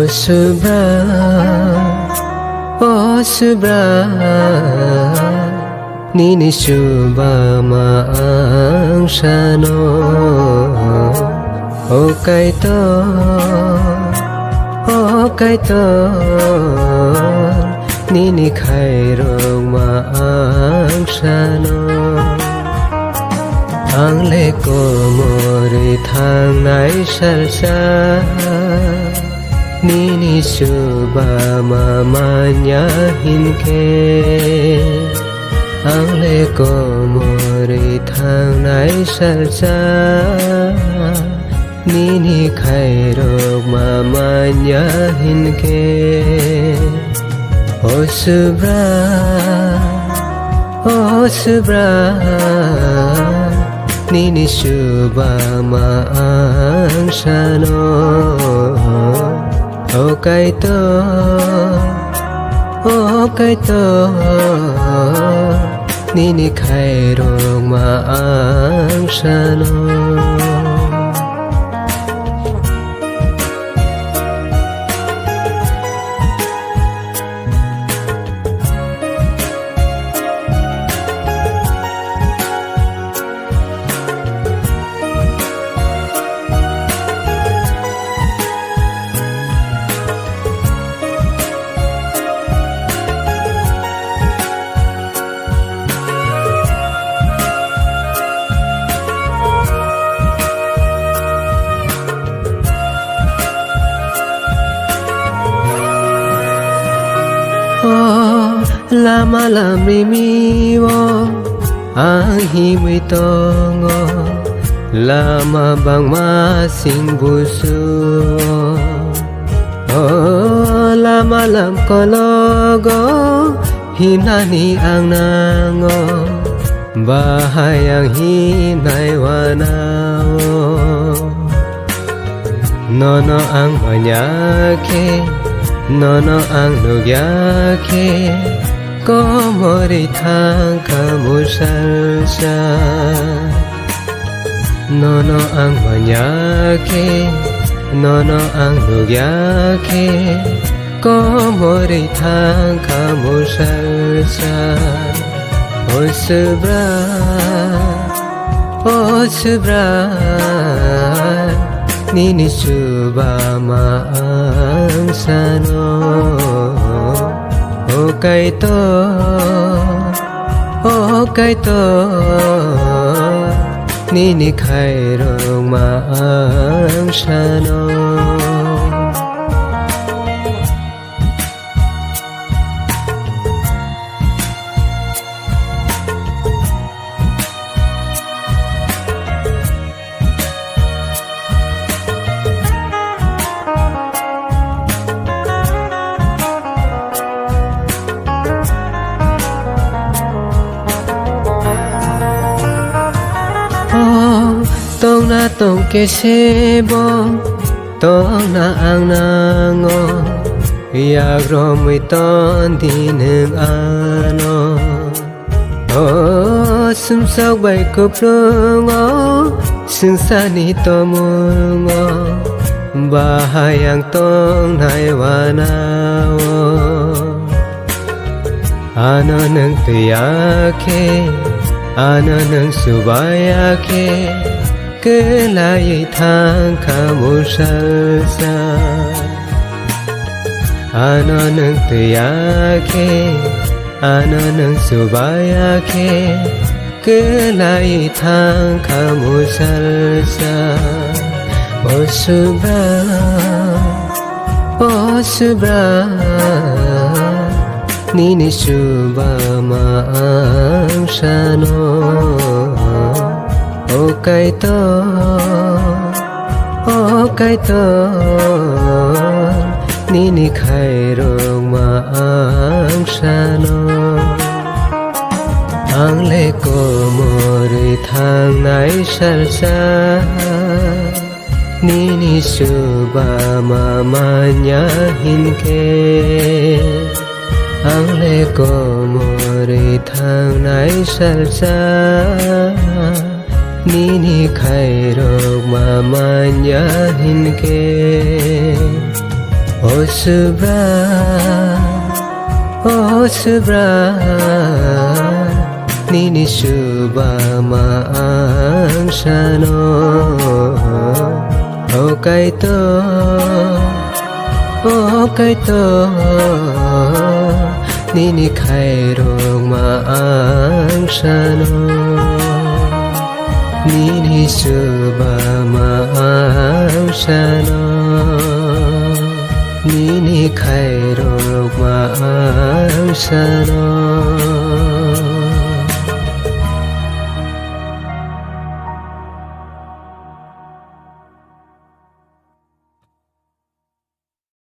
Subra, oh Subra, Nini Subha Maang Shano, oh Kaito, oh Kaito, Nini Khairong Maang Shano, Ang le ko mori thang nai shal cha. Nini Subha Manya Hinke Ang le ko mori thang nai shal cha Nini Khairok Manya Hinke O Subra, O Subra Nini Subha Maang Shano O Kaito, O Kaito, Nini Khairok Maang Shano. Lama lam ri mi wo ang hi mui tong o lama bang ma sing bu su o lama lam ko lo go him na ni ang nang o bahay ang him nai wa na o no ang manyake no ang nugyake Ko mori thang kamu salsa Nono ang manyake Nono ang nugyake Ko mori thang kamu salsa O Subra O Subra Nini Subha Maang Shano O Kaito, O Kaito, Nini Khairok Maang Shano. Tong na tong ke sebo Tong na ang nango Yag romoy ton di nang ano O sumsog bay kuplong o Sungsani to mung o Bahayang tong naiwana o Ano nang tiyake Ano nang subayake Kelai thang kamu salsa Ano nang tiyake Ano nang subayake Kelai thang kamu salsa O Subra O Subra Nini Subha Maang Shano O Kaito, O Kaito, Nini Khairok Maang Shano Ang le ko mori thang nai shal cha Nini Subha Manya Hinke Ang le ko mori thang nai shal cha Nini Khairok Manya Hinke Osubra, Osubra, Nini Subama Angshano, Okaito, Okaito, Nini Kairo Ma Angshano, Nini Subama Angshano. Nini khairo ma angshano